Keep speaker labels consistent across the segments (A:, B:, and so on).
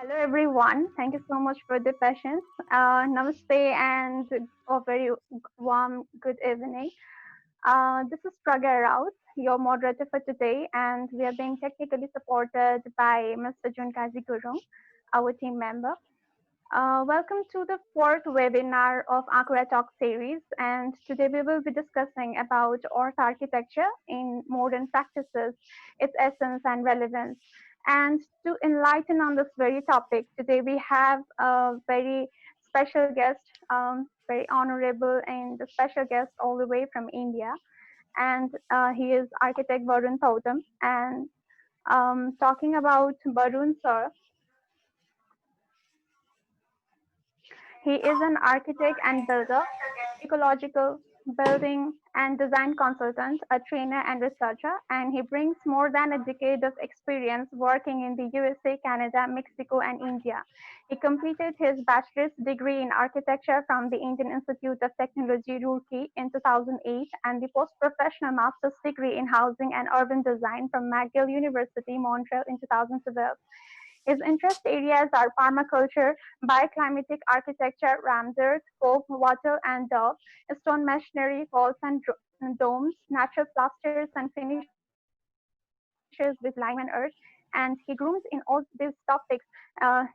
A: Hello, everyone. Thank you so much for the patience. Namaste and a very warm good evening. This is Praga Raut, your moderator for today, and we are being technically supported by Mr. Junkazi Gurung, our team member. Welcome to the fourth webinar of Aankura Talks series, and today we will be discussing about earth architecture in modern practices, its essence and relevance. And to enlighten on this very topic, today we have a very special guest, very honorable and a special guest all the way from India, and he is architect Varun Thautam. And talking about Varun sir, he is an architect and builder, ecological building and design consultant, a trainer and researcher, and he brings more than a decade of experience working in the USA, Canada, Mexico, and India. He completed his bachelor's degree in architecture from the Indian Institute of Technology, Roorkee in 2008, and the post-professional master's degree in housing and urban design from McGill University, Montreal in 2012. His interest areas are permaculture, bioclimatic architecture, ramsar, scope, wattle and daub, stone masonry, walls and domes, natural plasters and finishes with lime and earth. And he grooms in all these topics uh,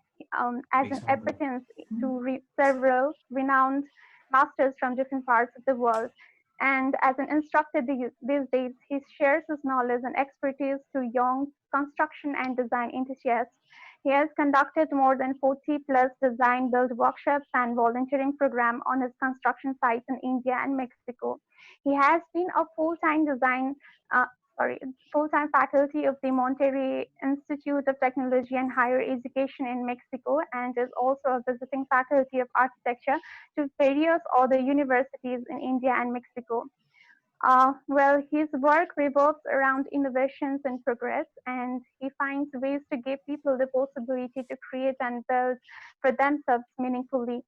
A: as an apprentice to several renowned masters from different parts of the world. And as an instructor these days, he shares his knowledge and expertise to young construction and design enthusiasts. He has conducted more than 40 plus design build workshops and volunteering program on his construction sites in India and Mexico. He has been a uh, full-time faculty of the Monterrey Institute of Technology and Higher Education in Mexico and is also a visiting faculty of architecture to various other universities in India and Mexico. His work revolves around innovations and progress, and he finds ways to give people the possibility to create and build for themselves meaningfully.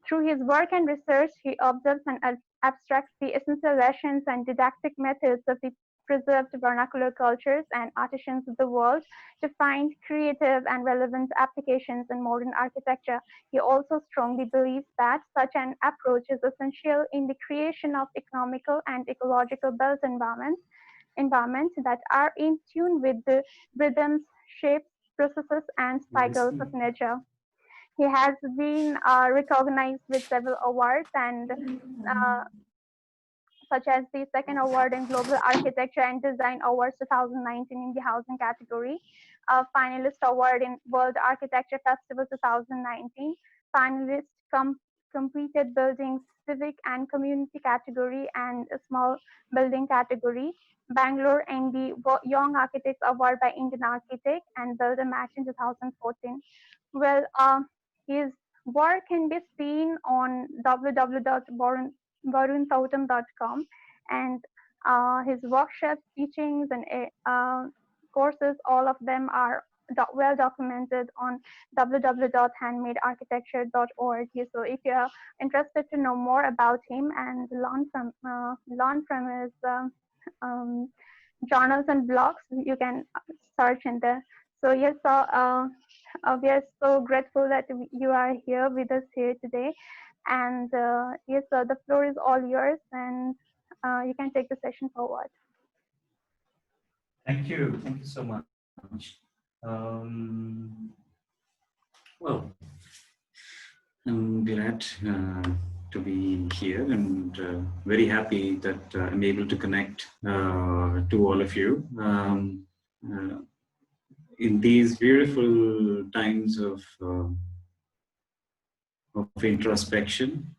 A: Through his work and research, he observes and abstracts the essential lessons and didactic methods of the preserved vernacular cultures and artisans of the world to find creative and relevant applications in modern architecture. He also strongly believes that such an approach is essential in the creation of economical and ecological built environments that are in tune with the rhythms, shapes, processes, and cycles of nature. He has been recognized with several awards and such as the second award in Global Architecture and Design Awards 2019 in the housing category, a finalist award in World Architecture Festival 2019, finalist completed buildings civic and community category and a small building category, Bangalore in the Young Architects Award by Indian Architect and Builder Match in 2014. Well, his work can be seen on www.varunthautam.com, and his workshops, teachings, and courses, all of them are well documented on www.handmadearchitecture.org. So if you're interested to know more about him and learn from his um, journals and blogs, you can search in there. So yes, we are so grateful that you are here with us here today. And yes, the floor is all yours, and you can take the session forward.
B: Thank you so much. Well, I'm glad to be here and very happy that I'm able to connect to all of you. In these beautiful times of introspection,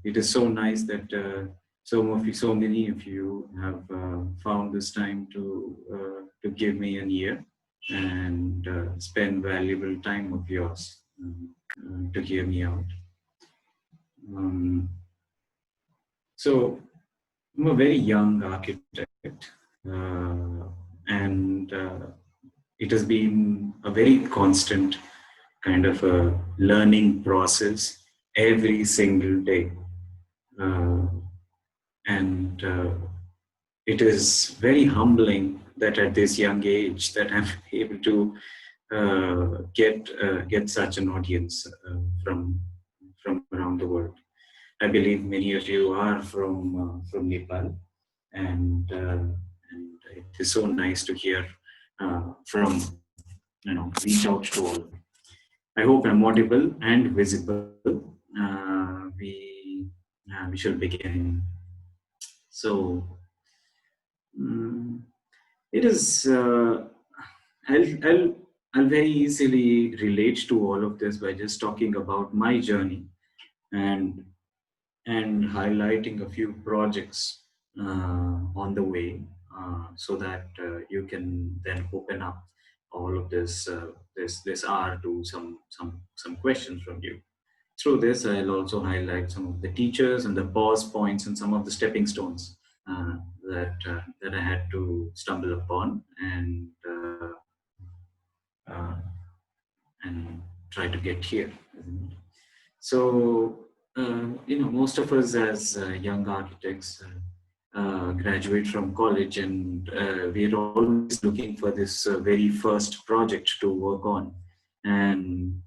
B: it is so nice that so many of you have found this time to give me an ear and spend valuable time of yours to hear me out. So I'm a very young architect, and it has been a very constant kind of a learning process every single day. And it is very humbling that at this young age that I'm able to get such an audience from around the world. I believe many of you are from Nepal, and it is so nice to hear from reach out to all. I hope I'm audible and visible. We shall begin. So mm, it is. I'll, I'll I'll very easily relate to all of this by just talking about my journey and highlighting a few projects on the way, so that you can then open up all of this hour to some questions from you. Through this, I'll also highlight some of the teachers and the pause points and some of the stepping stones that I had to stumble upon uh, and try to get here. So, most of us as young architects graduate from college, and we're always looking for this very first project to work on. And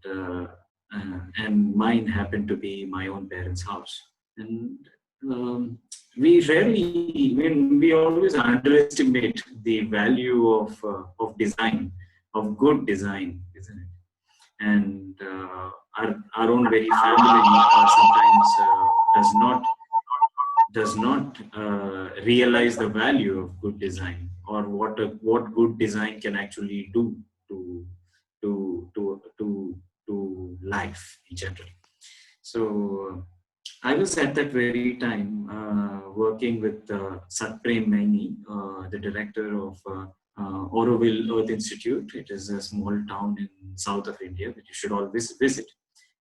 B: mine happened to be my own parents' house. And we always underestimate the value of design, of good design, isn't it? And our own very family sometimes does not realize the value of good design, or what good design can actually do to to life in general. So I was at that very time working with Satprem Maini, the director of Auroville Earth Institute. It is a small town in south of India that you should always visit.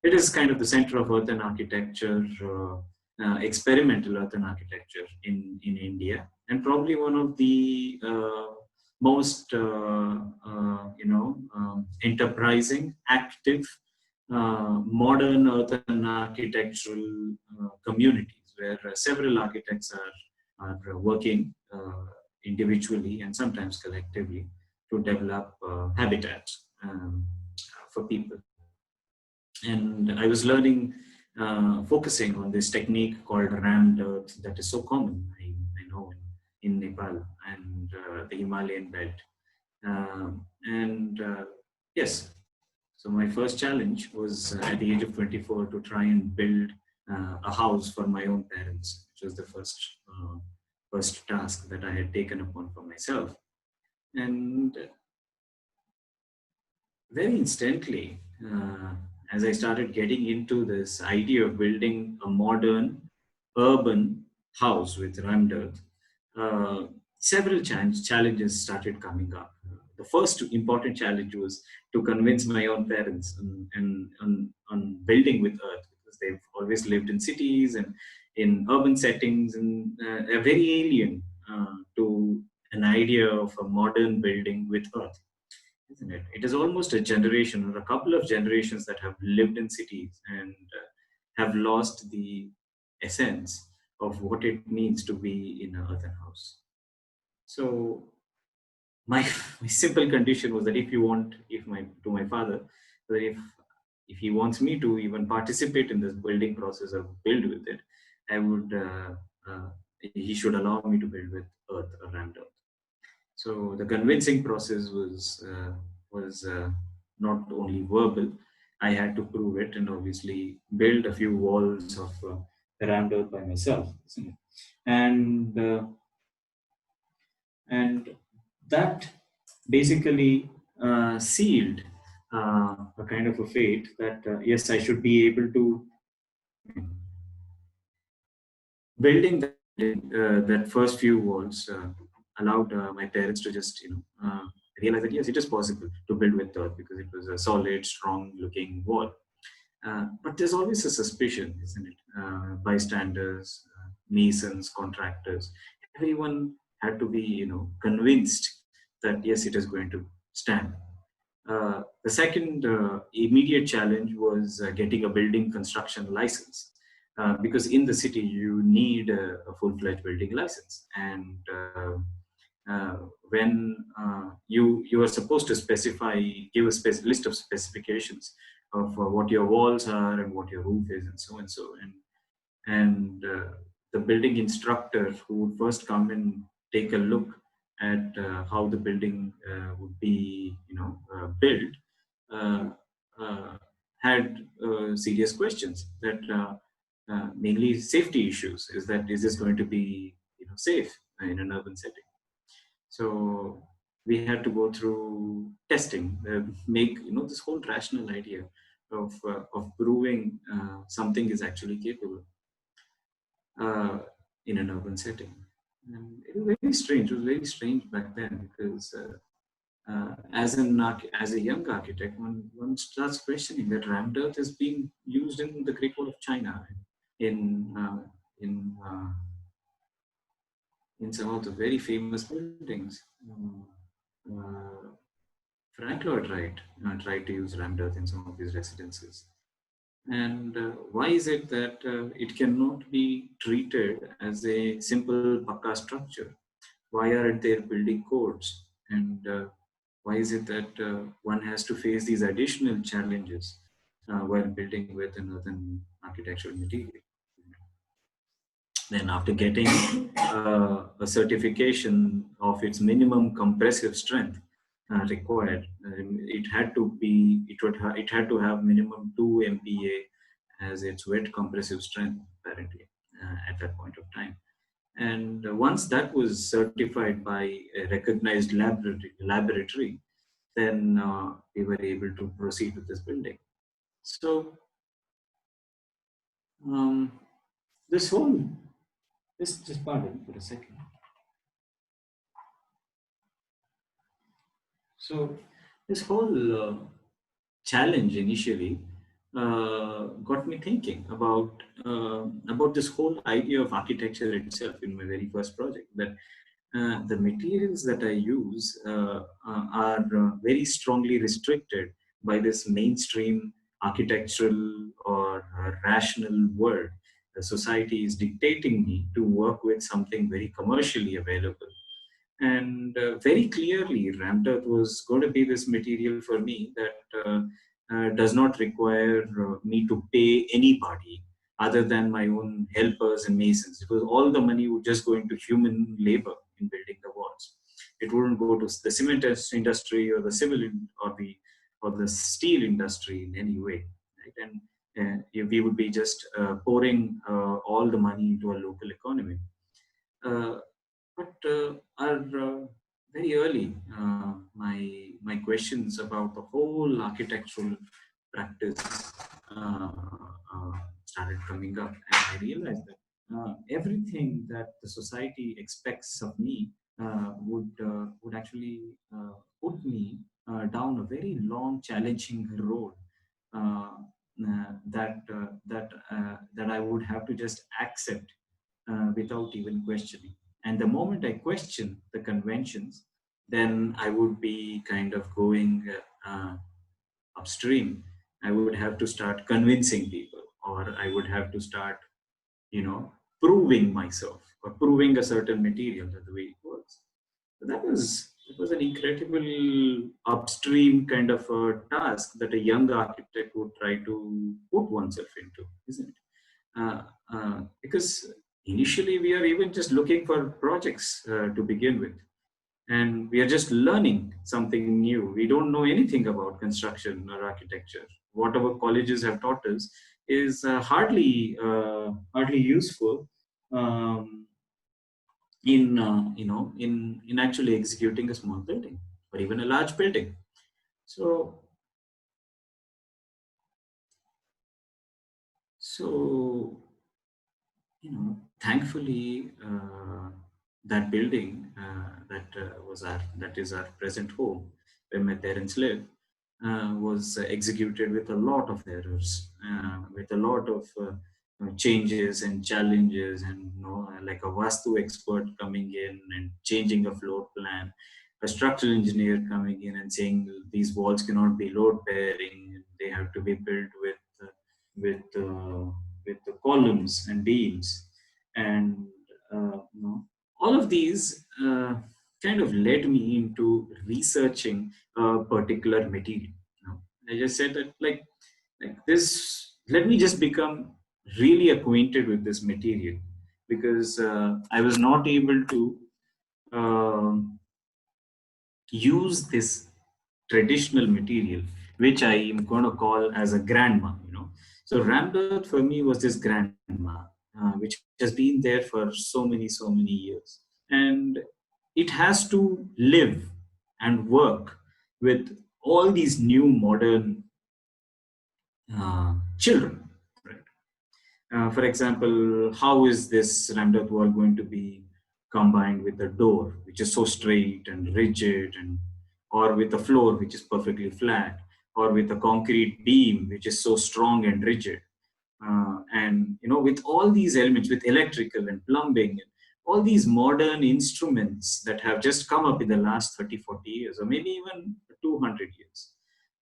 B: It is kind of the center of earth and architecture, experimental earth and architecture in India, and probably one of the most enterprising, active, modern earth and architectural communities where several architects are working individually and sometimes collectively to develop habitats for people. And I was learning, focusing on this technique called rammed earth that is so common, I know, in Nepal and the Himalayan belt. And yes, so my first challenge was at the age of 24 to try and build a house for my own parents, which was the first task that I had taken upon for myself. And very instantly, as I started getting into this idea of building a modern urban house with rammed earth, uh, several challenges started coming up. The first important challenge was to convince my own parents on building with earth, because they've always lived in cities and in urban settings, and are very alien to an idea of a modern building with earth, isn't it? It is almost a generation or a couple of generations that have lived in cities and have lost the essence of what it means to be in an earthen house. So my, my simple condition was that if my father, that if he wants me to even participate in this building process or build with it, I would uh, he should allow me to build with earth or rammed earth. So the convincing process was not only verbal. I had to prove it and obviously build a few walls of rammed earth by myself, isn't it? And and that basically sealed a kind of a fate that yes, I should be able to building that first few walls allowed my parents to just realize that yes, it is possible to build with earth because it was a solid, strong looking wall. But there's always a suspicion, isn't it? Bystanders, masons, contractors, everyone had to be convinced that yes, it is going to stand. The second immediate challenge was getting a building construction license, because in the city you need a full-fledged building license, and uh, when you are supposed to specify, give a list of specifications of what your walls are and what your roof is and so and so, and the building instructor who would first come and take a look at how the building would be, built, uh, uh, had serious questions that mainly safety issues. Is this going to be, safe in an urban setting? So we had to go through testing, make, this whole rational idea of proving something is actually capable uh, in an urban setting. And it was very strange. It was very strange back then because as a young architect, one starts questioning that rammed earth is being used in the Great Wall of China, in uh, in uh, in some of the very famous buildings. Uh, Frank Lloyd Wright tried to use rammed earth in some of his residences. And why is it that it cannot be treated as a simple pakka structure? Why aren't there building codes? And why is it that one has to face these additional challenges while building with another architectural material? Then, after getting a certification of its minimum compressive strength required, it had to be it had to have minimum 2 MPa as its wet compressive strength, apparently, at that point of time. And once that was certified by a recognized laboratory, then we were able to proceed with this building. So um, this whole, just pardon for a second. So this whole challenge initially got me thinking about this whole idea of architecture itself in my very first project. That the materials that I use are very strongly restricted by this mainstream architectural or rational world. The society is dictating me to work with something very commercially available. And very clearly, rammed earth was going to be this material for me that does not require me to pay anybody other than my own helpers and masons, because all the money would just go into human labor in building the walls. It wouldn't go to the cement industry or the or the steel industry in any way, right? And we would be just pouring all the money into a local economy. Uh, but are very early. My questions about the whole architectural practice uh, started coming up, and I realized that everything that the society expects of me would actually put me down a very long, challenging road. Uh, that I would have to just accept without even questioning. And the moment I question the conventions, then I would be kind of going upstream. I would have to start convincing people, or I would have to start, proving myself or proving a certain material that the way it works. So that was an incredible upstream kind of a task that a young architect would try to put oneself into, isn't it? Because initially we are even just looking for projects to begin with, and we are just learning something new. We don't know anything about construction or architecture. Whatever colleges have taught us is hardly useful um, in in actually executing a small building or even a large building. So so thankfully, that building that is our present home, where my parents live, was executed with a lot of errors, with a lot of changes and challenges, and like a vastu expert coming in and changing a floor plan, a structural engineer coming in and saying these walls cannot be load bearing, they have to be built with uh, with the columns and beams, and all of these. kind of led me into researching a particular material. You know, I just said that like this, let me just become really acquainted with this material, because I was not able to um use this traditional material, which I am going to call as a grandma. So ramdot for me was this grandma, which has been there for so many years, and it has to live and work with all these new modern children, right? For example, how is this ramdot wall going to be combined with a door, which is so straight and rigid, and or with a floor which is perfectly flat, or with a concrete beam which is so strong and rigid, and with all these elements, with electrical and plumbing, all these modern instruments that have just come up in the last 30, 40 years, or maybe even 200 years.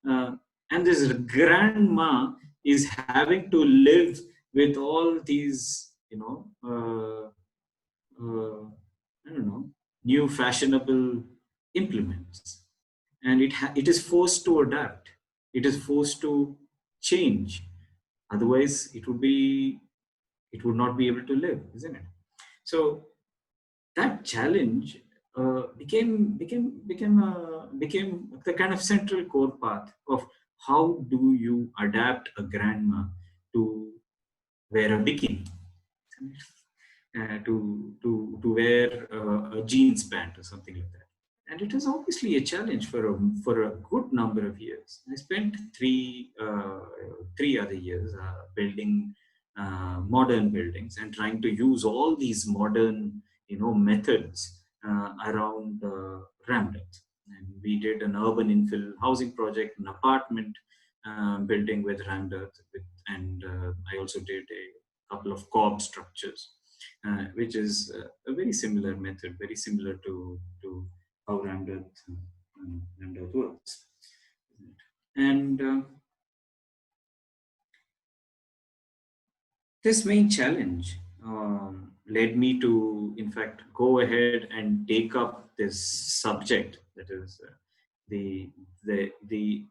B: Uh, and this grandma is having to live with all these, I don't know, new fashionable implements, and it is forced to adapt. It is forced to change. Otherwise, it would not be able to live, isn't it? So that challenge became the kind of central core path of how do you adapt a grandma to wear a bikini, to wear a jeans pant or something like that. And it was obviously a challenge for a good number of years. I spent three other years building modern buildings and trying to use all these modern methods around Ramlet. And we did an urban infill housing project, an apartment building with Ramlet, and I also did a couple of cob structures, which is a very similar method, very similar to how Ramdat works. And this main challenge led me to, in fact, go ahead and take up this subject, that is the, the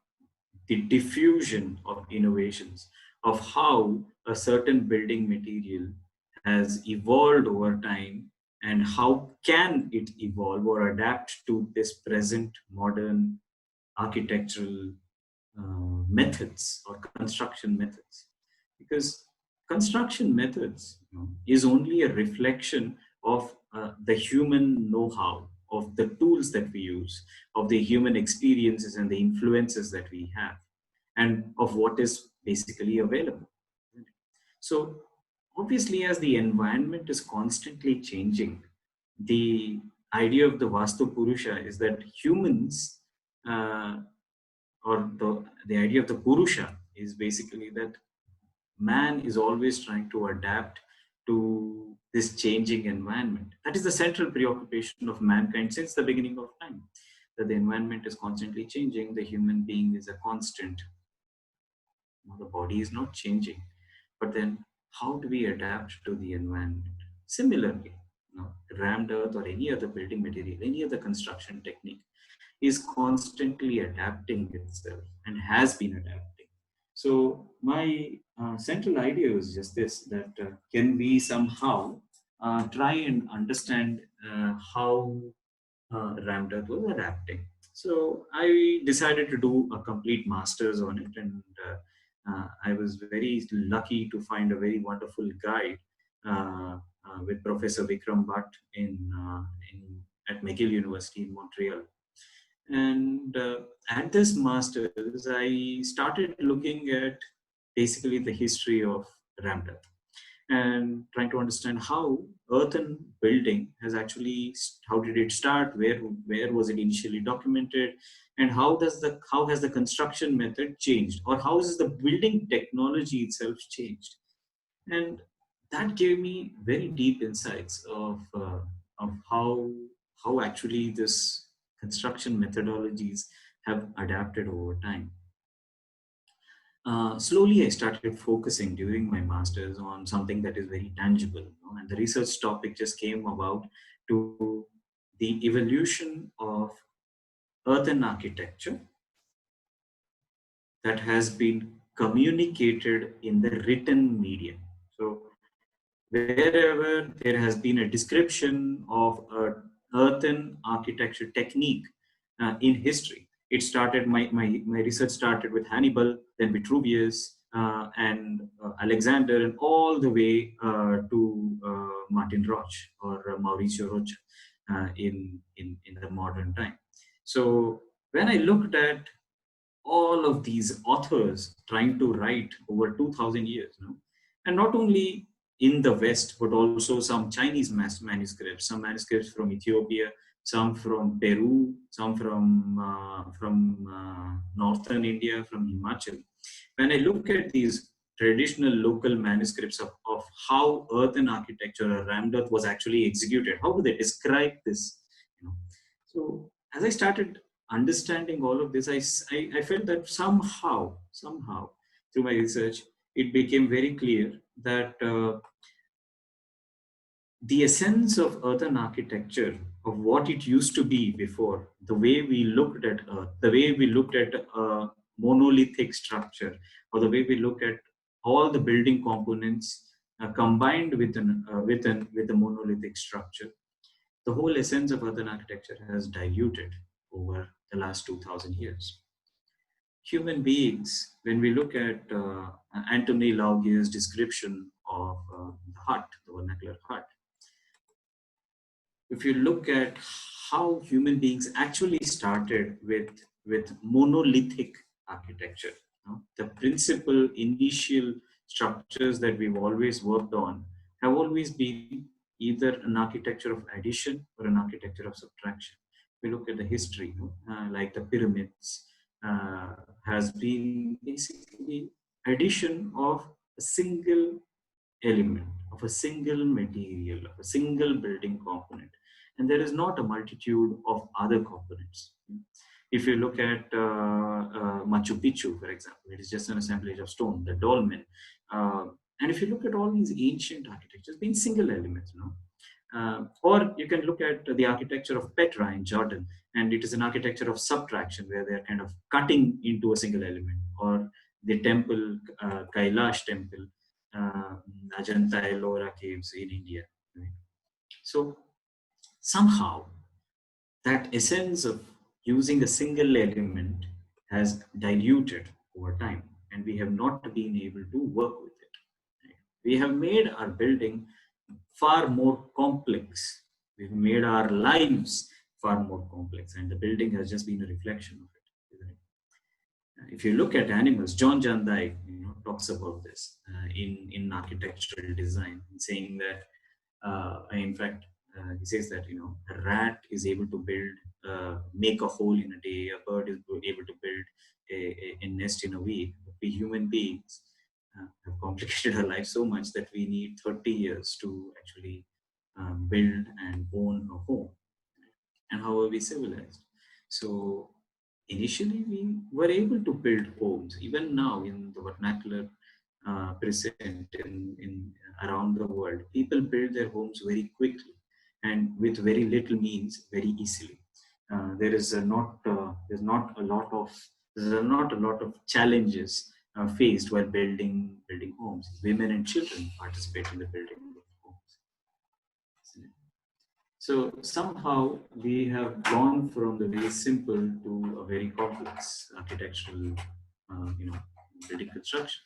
B: the diffusion of innovations, of how a certain building material has evolved over time, and how can it evolve or adapt to this present modern architectural methods or construction methods. Because construction methods is only a reflection of the human know-how, of the tools that we use, of the human experiences and the influences that we have, and of what is basically available. So obviously, as the environment is constantly changing, the idea of the Vastu Purusha is that humans, uh, or the idea of the Purusha is basically that man is always trying to adapt to this changing environment. That is the central preoccupation of mankind since the beginning of time. That the environment is constantly changing, the human being is a constant. The body is not changing, but then how do we adapt to the environment? Similarly, rammed earth or any other building material, any other construction technique is constantly adapting itself and has been adapting. So my central idea is just this, that can we somehow try and understand how Ramdat was adapting. So I decided to do a complete master's on it, and I was very lucky to find a very wonderful guide with Professor Vikram Bhatt at McGill University in Montreal. And at this master's, I started looking at basically the history of Ramdat and trying to understand how earthen building has actually, how did it start, where was it initially documented, and how has the construction method changed, or how has the building technology itself changed. And that gave me very deep insights of how actually this construction methodologies have adapted over time. Slowly I started focusing during my masters on something that is very tangible, and the research topic just came about to the the evolution of earthen architecture that has been communicated in the written medium. So wherever there has been a description of a earthen architecture technique in history, it started, my research started with Hannibal, then Vitruvius, and Alexander, and all the way to Martin Roch or Mauricio Rocha in the modern time. So when I looked at all of these authors trying to write over 2000 years, and not only in the West, but also some Chinese manuscripts, some manuscripts from Ethiopia, some from Peru, some from northern India, from Himachal. When I look at these traditional local manuscripts of how earthen architecture or rammed earth was actually executed, how do they describe this? You know? So as I started understanding all of this, I felt that somehow through my research, it became very clear that the essence of earthen architecture, of what it used to be before, the way we looked at earth, the way we looked at a monolithic structure, or the way we look at all the building components combined with a monolithic structure, the whole essence of earthen architecture has diluted over the last 2000 years. Human beings, when we look at Anthony Laugier's description of the hut, the vernacular hut, if you look at how human beings actually started with monolithic architecture, the principal initial structures that we've always worked on have always been either an architecture of addition or an architecture of subtraction. We look at the history, like the pyramids, has been basically addition of a single element, of a single material, of a single building component. And there is not a multitude of other components. If you look at Machu Picchu, for example, it is just an assemblage of stone, the dolmen. And if you look at all these ancient architectures, being single elements, or you can look at the architecture of Petra in Jordan, and it is an architecture of subtraction where they are kind of cutting into a single element, or the temple, Kailash temple, uh, Ajanta Ellora caves in India. Right? So somehow that essence of using a single element has diluted over time, and we have not been able to work with it. Right? We have made our building far more complex. We've made our lives far more complex, and the building has just been a reflection of it. Isn't it? If you look at animals, John Jandai, talks about this in architectural design, saying that, in fact, he says that a rat is able to build, make a hole in a day. A bird is able to build a nest in a week. But we human beings have complicated our life so much that we need 30 years to actually build and own a home. And how are we civilized? So initially we were able to build homes. Even now in the vernacular present in around the world, people build their homes very quickly and with very little means very easily. There is not a lot of challenges faced while building homes. Women and children participate in the building of homes. So somehow we have gone from the very simple to a very complex architectural, building construction.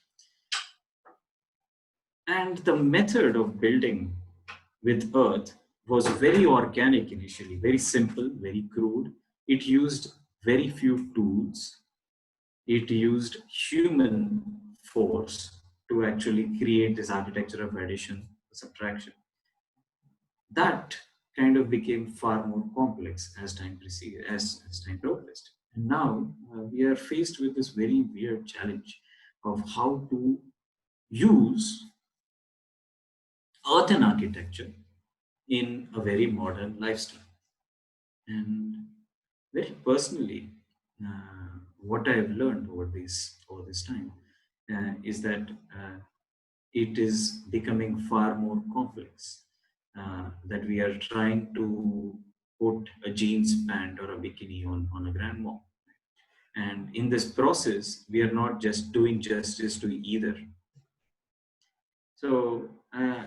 B: And the method of building with earth was very organic initially, very simple, very crude. It used very few tools. It used human force to actually create this architecture of addition, subtraction. That kind of became far more complex as time proceeded, as time progressed. And now we are faced with this very weird challenge of how to use earthen architecture in a very modern lifestyle. And very personally, what I have learned over this time is that it is becoming far more complex. That we are trying to put jeans pant or a bikini on a grandma. And in this process, we are not just doing justice to either. So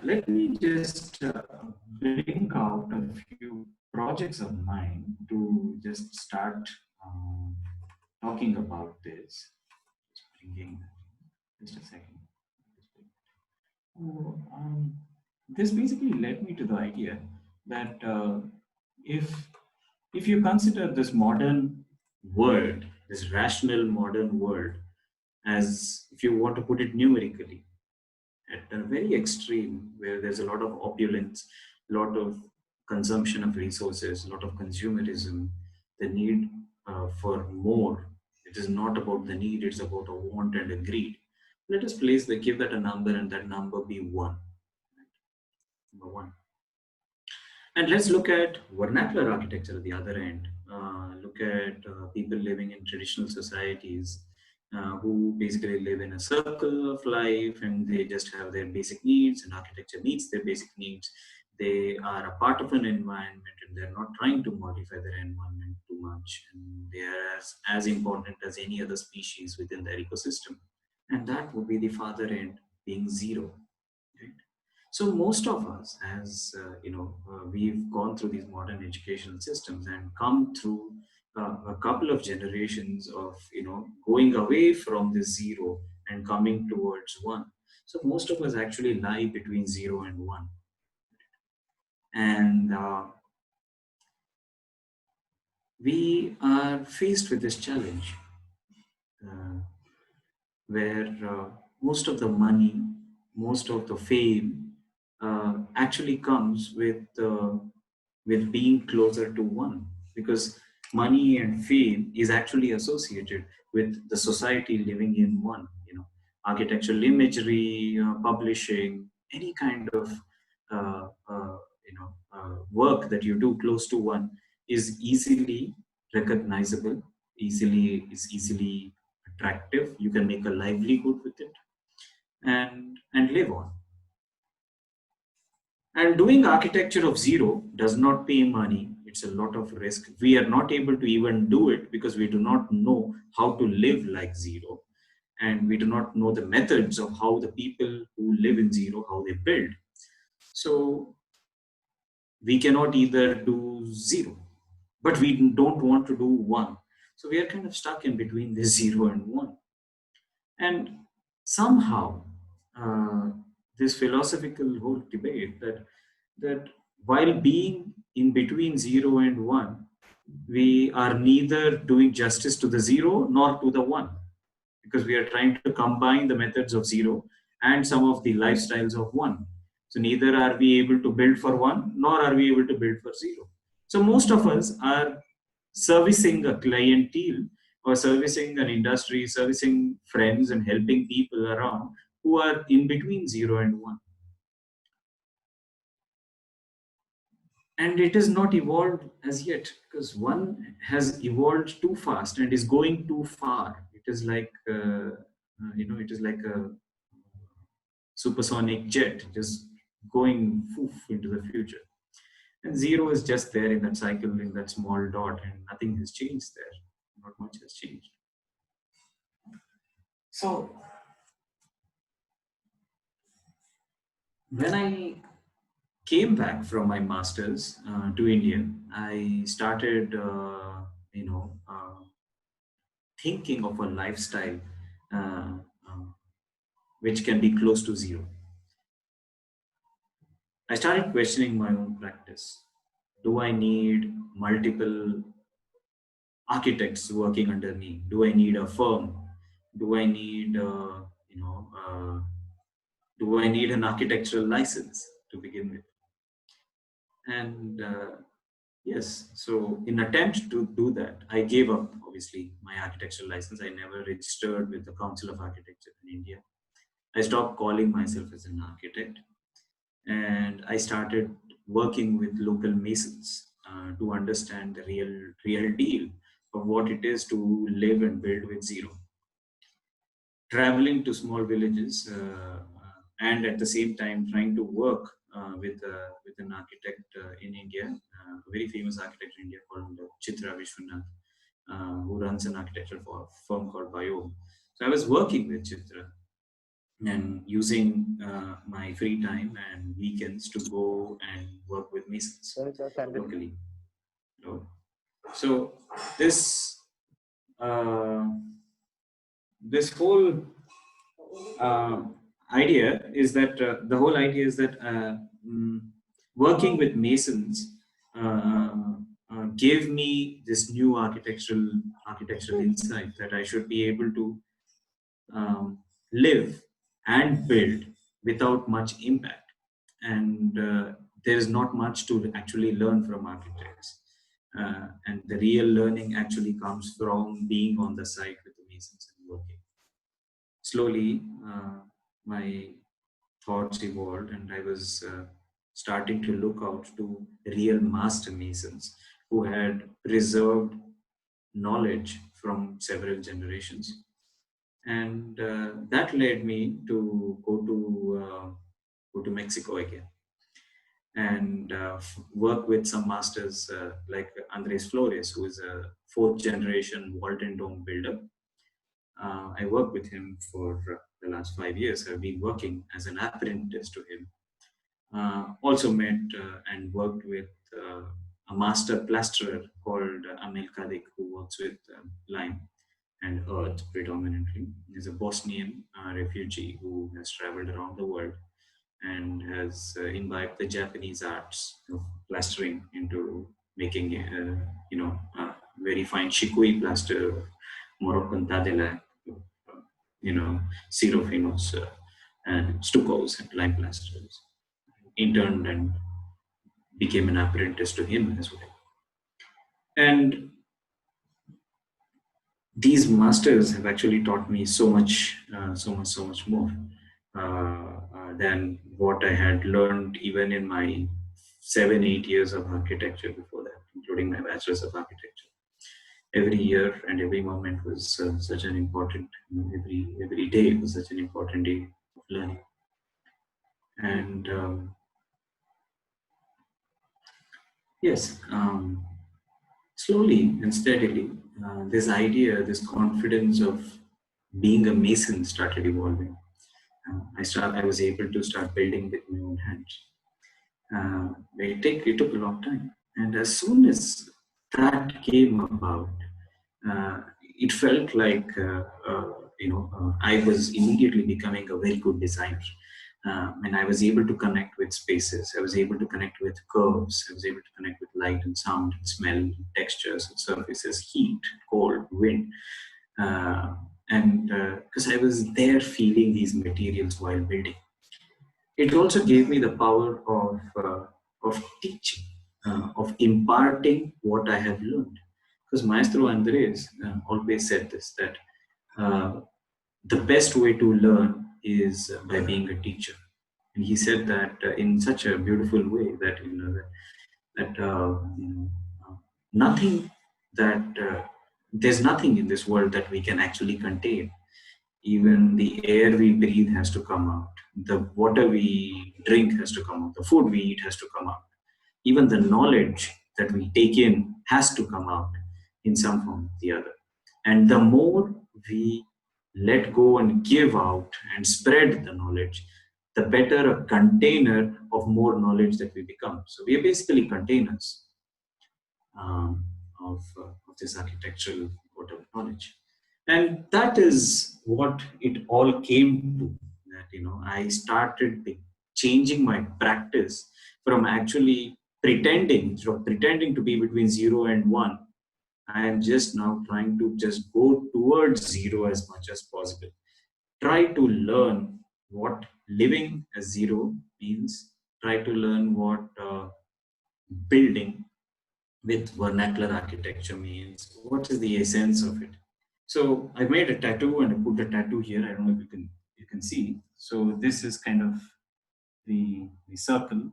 B: let me just bring out a few projects of mine to just start um, talking about this. Just bringing, just a second. So, this basically led me to the idea that if if you consider this modern world, this rational modern world, as if you want to put it numerically, at a very extreme, where there's a lot of opulence, a lot of consumption of resources, a lot of consumerism, the need for more. It is not about the need, it's about a want and a greed. Let us give that a number, and that number be one. Number one. And let's look at vernacular architecture at the other end. Look at people living in traditional societies who basically live in a circle of life, and they just have their basic needs, and architecture meets their basic needs. They are a part of an environment, and they're not trying to modify their environment too much. And they are as important as any other species within their ecosystem. And that would be the farther end, being zero. Right? So most of us, as we've gone through these modern educational systems and come through a couple of generations of going away from the zero and coming towards one. So most of us actually lie between zero and one, and we are faced with this challenge uh, where most of the money, most of the fame actually comes with being closer to one, because money and fame is actually associated with the society living in one. Architectural imagery, publishing, any kind of work that you do close to one is easily recognizable, easily attractive. You can make a livelihood with it and live on. And doing architecture of zero does not pay money. It's a lot of risk. We are not able to even do it because we do not know how to live like zero. And we do not know the methods of how the people who live in zero, how they build. So we cannot either do zero, but we don't want to do one. So we are kind of stuck in between this zero and one. And somehow, uh, this philosophical whole debate that while being in between zero and one, we are neither doing justice to the zero nor to the one, because we are trying to combine the methods of zero and some of the lifestyles of one. So neither are we able to build for one, nor are we able to build for zero. So most of us are servicing a clientele or servicing an industry, servicing friends and helping people around who are in between zero and one. And it is not evolved as yet, because one has evolved too fast and is going too far. It is like, it is like a supersonic jet just going poof into the future. And zero is just there in that cycle, in that small dot, and nothing has changed there. Not much has changed. So when I came back from my masters to India, I started, thinking of a lifestyle uh, uh, which can be close to zero. I started questioning my own practice. Do I need multiple architects working under me? Do I need a firm? Do I need, do I need an architectural license to begin with? And yes, so in attempt to do that, I gave up obviously my architectural license. I never registered with the Council of Architecture in India. I stopped calling myself as an architect, and I started working with local masons to understand the real deal of what it is to live and build with zero. Traveling to small villages and at the same time trying to work with an architect in India, a very famous architect in India called Chitra Vishwanath, who runs an architectural firm called Bio. So I was working with Chitra and using my free time and weekends to go and work with masons locally. So so this uh, this whole uh, idea is that the whole idea is that mm, working with masons uh, gave me this new architectural insight that I should be able to live and build without much impact. And there is not much to actually learn from architects. And the real learning actually comes from being on the site with the masons and working. Slowly, my thoughts evolved, and I was starting to look out to real master masons who had preserved knowledge from several generations, and that led me to go to Mexico again and work with some masters like Andres Flores, who is a fourth generation vault and dome builder. I worked with him for the last 5 years. I've been working as an apprentice to him. Also met and worked with a master plasterer called Amel Kadik, who works with lime and earth predominantly. He's a Bosnian refugee who has traveled around the world and has imbibed the Japanese arts of plastering into making, very fine shikui plaster, Moroccan tadela, you know, Sirofinos, and stuccos and lime plasters. Interned and became an apprentice to him as well. And these masters have actually taught me so much more than what I had learned even in my 7, 8 years of architecture before that, including my bachelor's of architecture. Every year and every moment was such an important, every day was such an important day of learning. And yes, slowly and steadily, this idea, this confidence of being a mason started evolving. I was able to start building with my own hands. It took a long time, and as soon as that came about, it felt like I was immediately becoming a very good designer. And I was able to connect with spaces. I was able to connect with curves. I was able to connect with light and sound and smell, textures and surfaces, heat, cold, wind. Uh, and because I was there feeling these materials while building, it also gave me the power of teaching, of imparting what I have learned. Because Maestro Andres always said this, that uh, the best way to learn is by being a teacher. And he said that in such a beautiful way that uh, nothing that there's nothing in this world that we can actually contain. Even the air we breathe has to come out. The water we drink has to come out. The food we eat has to come out. Even the knowledge that we take in has to come out in some form or the other. And the more we let go and give out and spread the knowledge, the better a container of more knowledge that we become. So we are basically containers um, of this architectural code of knowledge. And that is what it all came to. That I started changing my practice from actually pretending to be between 0 and 1. I am just now trying to just go towards 0 as much as possible. Try to learn what living as 0 means. Try to learn what building with vernacular architecture means. What is the essence of it? So I made a tattoo and I put a tattoo here. I don't know if you can see. So this is kind of the circle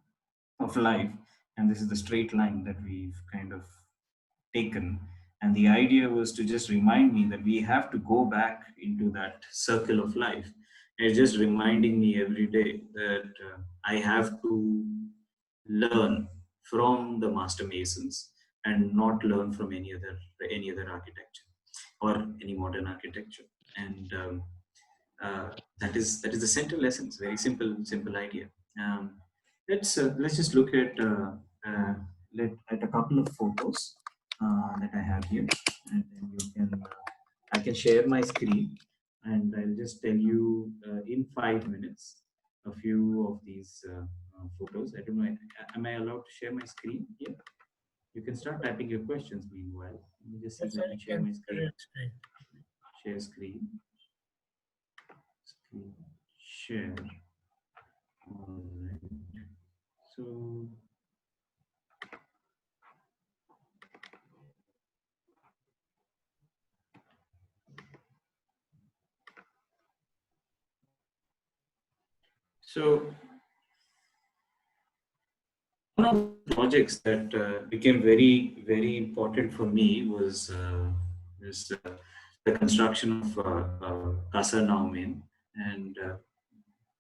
B: of life, and this is the straight line that we've kind of taken. And the idea was to just remind me that we have to go back into that circle of life. And it's just reminding me every day that I have to learn from the master masons and not learn from any other architecture or any modern architecture. And that is the central lesson. It's very simple idea. Um, let's just look uh, at a couple of photos that I have here, and then I can share my screen, and I'll just tell you in 5 minutes a few of these photos. I don't know. Am I allowed to share my screen? Yeah. You can start typing your questions meanwhile. Let me just see
C: Yes,
B: if I
C: sir,
B: can
C: you
B: share
C: can
B: my
C: share
B: screen.
C: your screen.
B: Share screen. Screen share. All right. So, so, one of the projects that became very important for me was the construction of Casa Naumen, and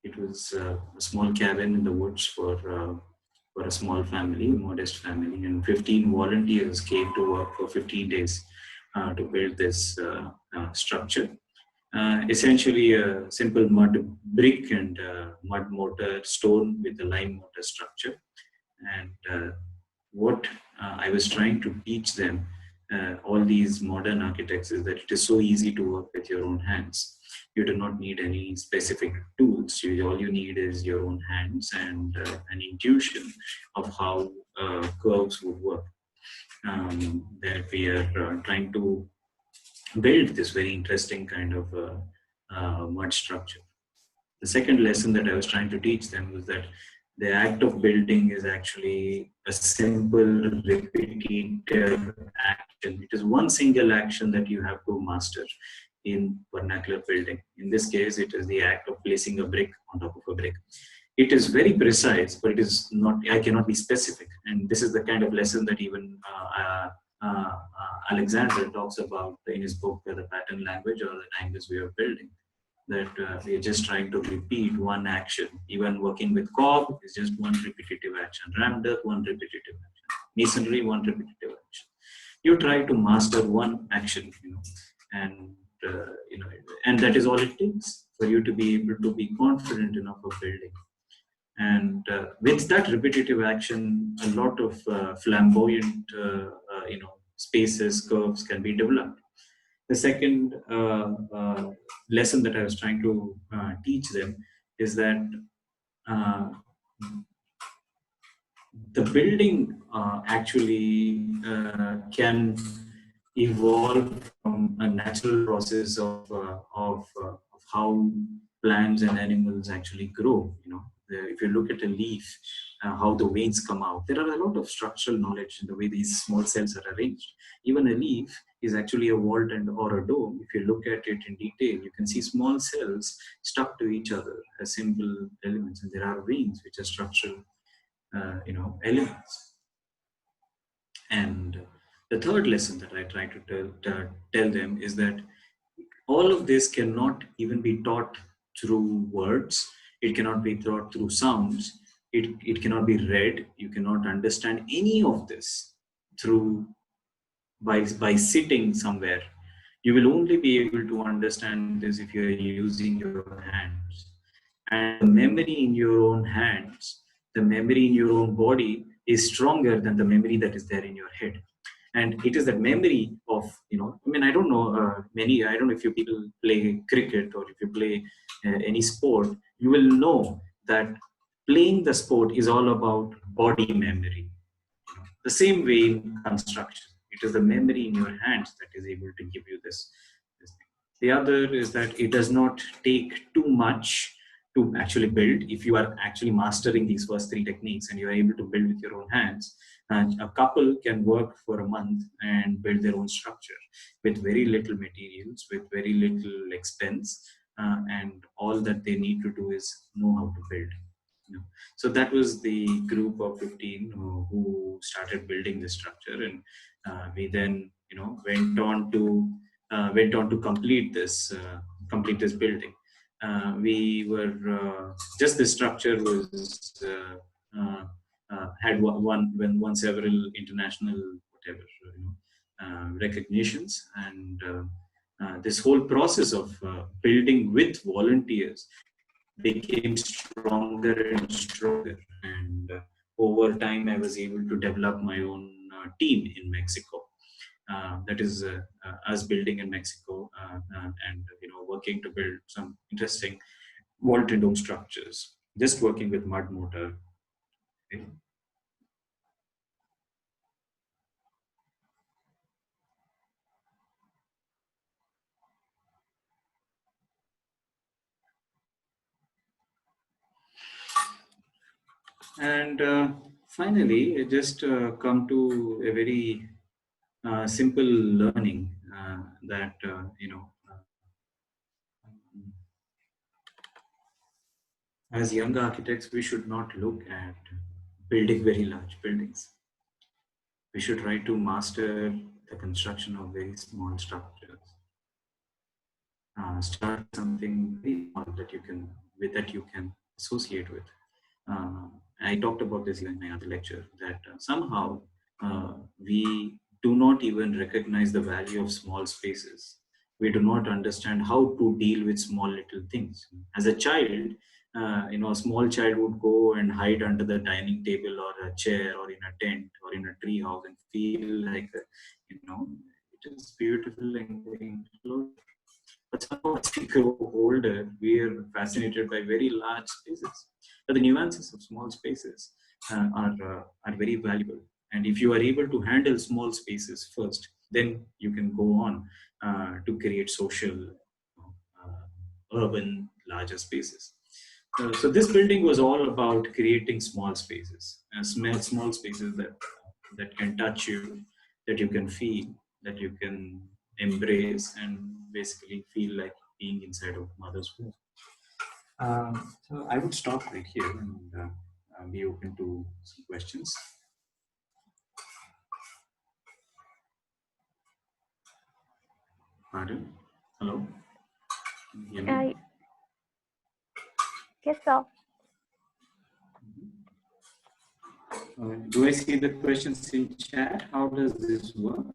B: it was a small cabin in the woods for a small family, a modest family, and 15 volunteers came to work for 15 days to build this structure. Essentially, a simple mud brick and mud mortar stone with a lime mortar structure. And what I was trying to teach them, all these modern architects, is that it is so easy to work with your own hands. You do not need any specific tools. All you need is your own hands and an intuition of how curves would work. That we are trying to build this very interesting kind of mud structure. The second lesson that I was trying to teach them was that the act of building is actually a simple, repetitive action. It is one single action that you have to master in vernacular building. In this case, it is the act of placing a brick on top of a brick. It is very precise, but it is not. I cannot be specific, and this is the kind of lesson that even Alexander talks about in his book, The Pattern Language or the Language We Are Building, that we are just trying to repeat one action. Even working with cob is just one repetitive action. Ramdat, one repetitive action. Masonry, one repetitive action. You try to master one action, and and that is all it takes for you to be able to be confident enough of building. And with that repetitive action, a lot of flamboyant, spaces, curves can be developed. The second lesson that I was trying to teach them is that uh, the building actually can evolve from a natural process of how plants and animals actually grow. If you look at a leaf, how the veins come out, there are a lot of structural knowledge in the way these small cells are arranged. Even a leaf is actually a vault and or a dome. If you look at it in detail, you can see small cells stuck to each other as simple elements, and there are veins which are structural elements. And the third lesson that I try to tell them is that all of this cannot even be taught through words. It cannot be taught through sounds. It cannot be read. You cannot understand any of this through by sitting somewhere. You will only be able to understand this if you are using your hands. And the memory in your own hands, the memory in your own body is stronger than the memory that is there in your head. And it is that memory of, I don't know, I don't know if you people play cricket or if you play any sport, you will know that playing the sport is all about body memory. The same way in construction, it is the memory in your hands that is able to give you this thing. The other is that it does not take too much to actually build. If you are actually mastering these first three techniques and you are able to build with your own hands, a couple can work for a month and build their own structure with very little materials, with very little expense, and all that they need to do is know how to build. So that was the group of 15 who started building this structure, and we then went on to complete this building. We were just the structure was had one several international whatever recognitions, and this whole process of building with volunteers became stronger and stronger. And over time, I was able to develop my own team in Mexico. That is us building in Mexico, and working to build some interesting vaulted dome structures. Just working with mud mortar. Okay. And finally, I just come to a very simple learning that as young architects, we should not look at building very large buildings. We should try to master the construction of very small structures. Start something very small that you can associate with. Uh, I talked about this in my other lecture that somehow we do not even recognize the value of small spaces. We do not understand how to deal with small little things. As a child, a small child would go and hide under the dining table or a chair or in a tent or in a tree house and feel like, it is beautiful and enclosed. But somehow as we grow older, we are fascinated by very large spaces. But the nuances of small spaces are very valuable. And if you are able to handle small spaces first, then you can go on to create social, urban, larger spaces. So this building was all about creating small spaces, small spaces that can touch you, that you can feel, that you can embrace, and basically feel like being inside of mother's womb. So I would stop right here and be open to some questions. Pardon? Hello? Can you hear me?
A: Yes, sir.
B: Do I see the questions in chat? How does this work?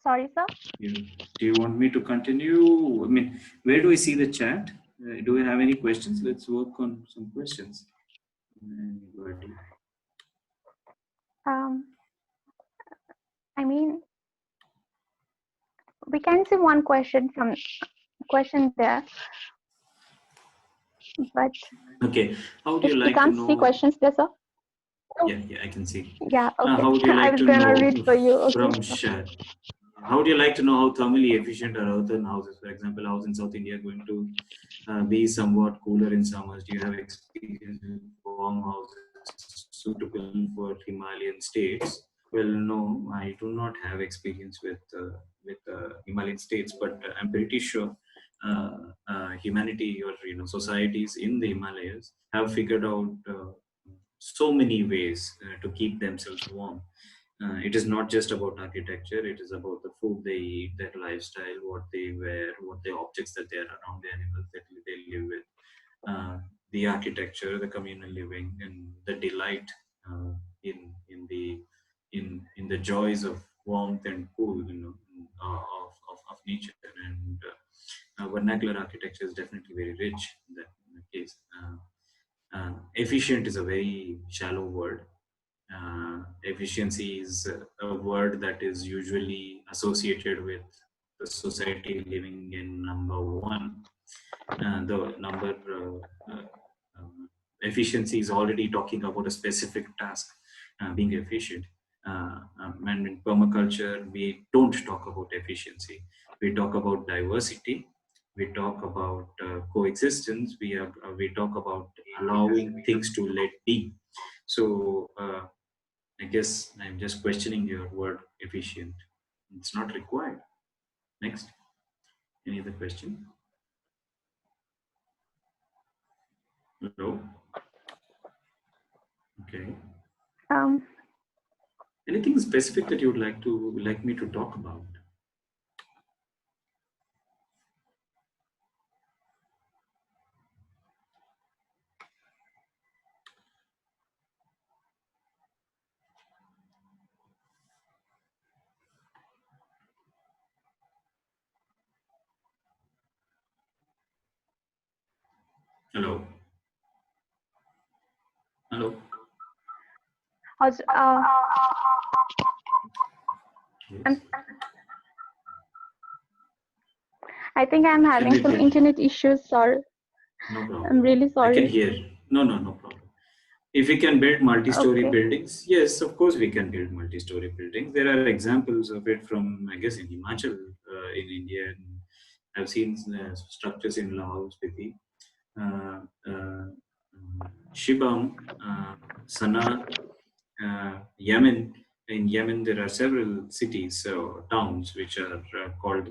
A: Sorry, sir.
B: Do you want me to continue? I mean, where do I see the chat? Do we have any questions? Let's work on some questions. Anybody?
A: I mean, we can see one question there, but
B: Okay. How would you
A: we
B: like to
A: can't see
B: know?
A: questions there, sir.
B: Yeah, I can see.
A: Yeah, okay.
B: How would you
A: I
B: like
A: was
B: to
A: gonna
B: know
A: read for you. Okay.
B: from Shad? How would you like to know how thermally efficient are earthen houses? For example, house in South India going to be somewhat cooler in summers. Do you have experience with warm houses suitable for Himalayan states? Well, no, I do not have experience with Himalayan states, but I'm pretty sure uh, humanity or societies in the Himalayas have figured out so many ways to keep themselves warm. It is not just about architecture, it is about the food they eat, their lifestyle, what they wear, what the objects that they are around, the animals that they live with, the architecture, the communal living, and the delight uh, in the joys of warmth and cool, of nature. And vernacular architecture is definitely very rich in that case. Efficient is a very shallow word. Efficiency is a word that is usually associated with the society living in number one. The number efficiency is already talking about a specific task being efficient. And in permaculture, we don't talk about efficiency. We talk about diversity. We talk about coexistence. We talk about allowing things to let be. So I guess I'm just questioning your word efficient. It's not required. Next. Any other question? Hello? Okay.
A: Um,
B: Anything specific that you would like me to talk about? Hello, hello.
A: Also,
B: Yes,
A: I'm, I think I'm
B: can
A: having
B: we
A: some
B: build?
A: internet issues. Sorry,
B: No
A: I'm
B: problem.
A: really
B: I can
A: sorry.
B: hear. No, no, no problem. If we can build multi-story
A: Okay.
B: buildings, yes, of course we can build multi-story buildings. There are examples of it from, I guess, in Himachal, in India. And I've seen structures in Laos, Spiti, uh, uh, Shibam, Sana, Yemen. In Yemen, there are several cities or towns which are called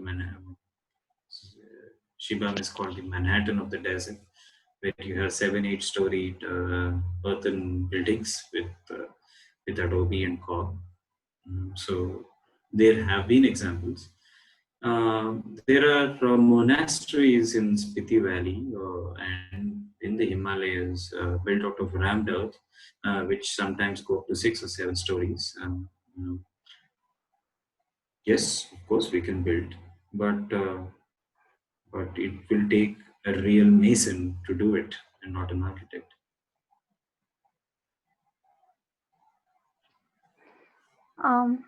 B: Shibam is called the Manhattan of the desert, where you have 7, 8 storied earthen buildings with adobe and cork. So there have been examples. There are monasteries in Spiti Valley and in the Himalayas built out of rammed earth, which sometimes go up to 6 or 7 stories. Yes, of course we can build, but it will take a real mason to do it and not an architect.
A: Um.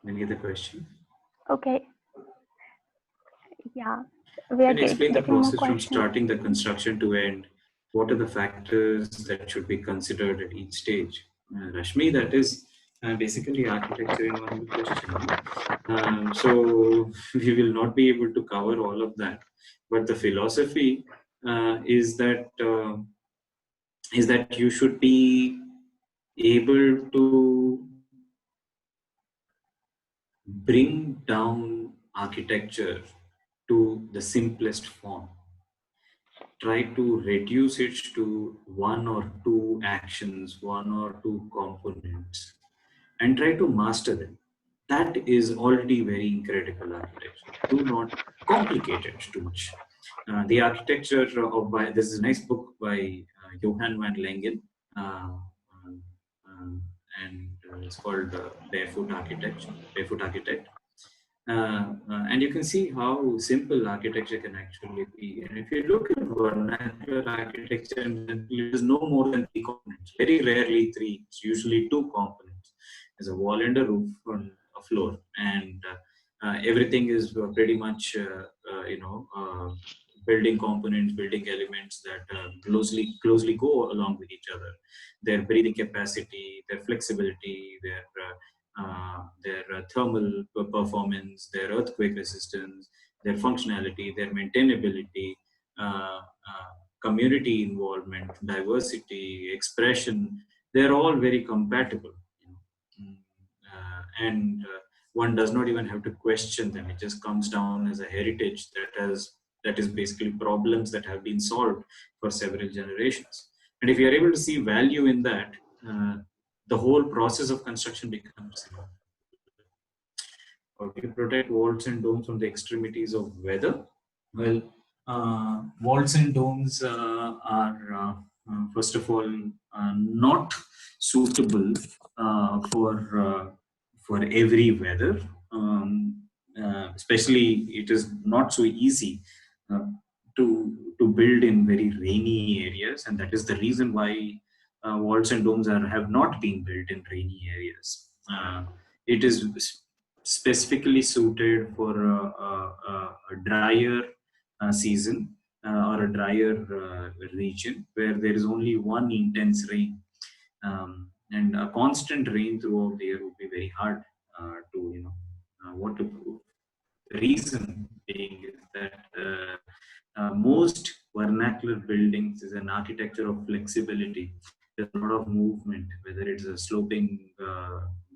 B: Any other question?
A: Okay. Yeah. We are
B: Can you explain the
A: getting more
B: process from
A: questions.
B: starting the construction to end? What are the factors that should be considered at each stage? Rashmi, that is basically architecture in one question. So we will not be able to cover all of that, but the philosophy is that you should be able to bring down architecture to the simplest form. Try to reduce it to 1 or 2 actions, 1 or 2 components, and try to master them. That is already very incredible architecture. Do not complicate it too much. The architecture of this is a nice book by Johann van Lengen, uh, um, um, and it's called Barefoot Architect. And you can see how simple architecture can actually be. And if you look at vernacular architecture, it is no more than 3 components. Very rarely three. It's usually 2 components. There's a wall and a roof on a floor, and everything is pretty much building components, building elements that closely go along with each other. Their breathing capacity, their flexibility, their thermal performance, their earthquake resistance, their functionality, their maintainability, community involvement, diversity, expression. They're all very compatible. You know. And one does not even have to question them. It just comes down as a heritage that is basically problems that have been solved for several generations. And if you are able to see value in that, uh, the whole process of construction becomes simpler. How do you protect walls and domes from the extremities of weather? Well, walls and domes are, first of all, not suitable for every weather. Especially, it is not so easy uh, to build in very rainy areas, and that is the reason why walls and domes have not been built in rainy areas. It is specifically suited for a drier season or a drier region where there is only one intense rain, and a constant rain throughout the year would be very hard to what to prove. The reason being is that most vernacular buildings is an architecture of flexibility. There's a lot of movement, whether it's a sloping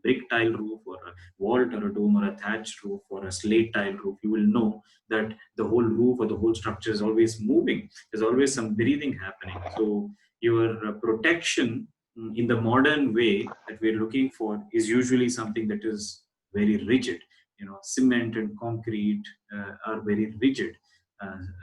B: brick tile roof or a vault or a dome or a thatched roof or a slate tile roof. You will know that the whole roof or the whole structure is always moving. There's always some breathing happening. So your protection in the modern way that we're looking for is usually something that is very rigid. Cement and concrete are very rigid,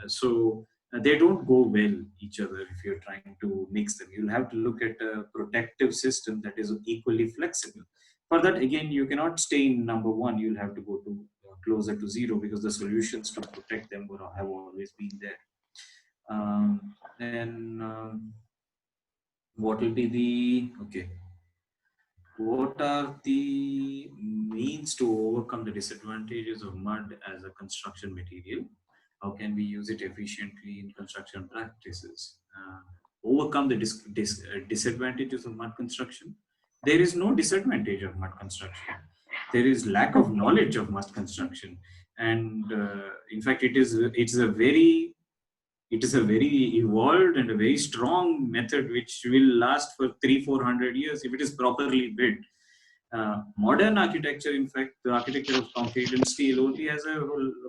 B: so they don't go well each other. If you're trying to mix them, you'll have to look at a protective system that is equally flexible. For that, again, you cannot stay in number one. You'll have to go to closer to zero, because the solutions to protect them have always been there. Then what will be the okay? What are the means to overcome the disadvantages of mud as a construction material? How can we use it efficiently in construction practices? Overcome the disadvantages of mud construction? There is no disadvantage of mud construction. There is lack of
A: Okay.
B: knowledge of mud construction, and in fact, it is a very evolved and a very strong method which will last for 300-400 years if it is properly built. Modern architecture, in fact, the architecture of concrete and steel only has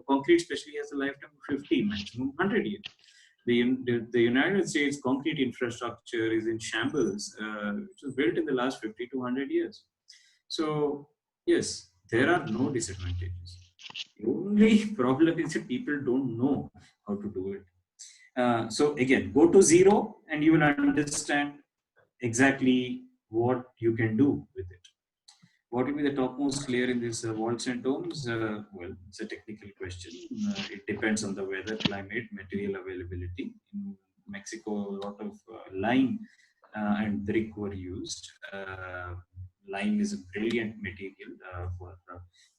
B: concrete especially has a lifetime of 50, maximum 100 years. The United States concrete infrastructure is in shambles, which was built in the last 50 to 100 years. So, yes, there are no disadvantages. The only problem is that people don't know how to do it. So again, go to zero and you will understand exactly what you can do with it. What will be the topmost layer in these walls and domes? Well, it's a technical question. It depends on the weather, climate, material availability. In Mexico, a lot of lime and brick were used. Lime is a brilliant material for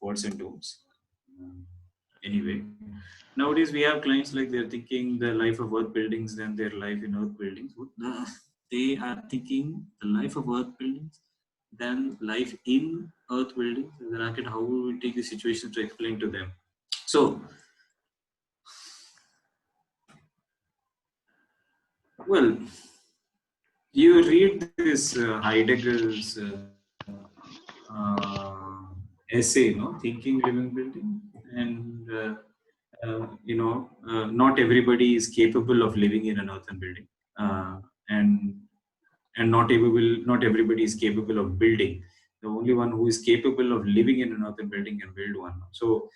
B: walls and domes. Um, anyway, nowadays we have clients like they're thinking the life of earth buildings than their life in earth buildings. They are thinking the life of earth buildings than life in earth buildings. Then I can how we take the situation to explain to them. So, well, you read this Heidegger's essay, Thinking, Living, Building, and not everybody is capable of living in an earthen building, and not everybody is capable of building. The only one who is capable of living in an earthen building can build one. So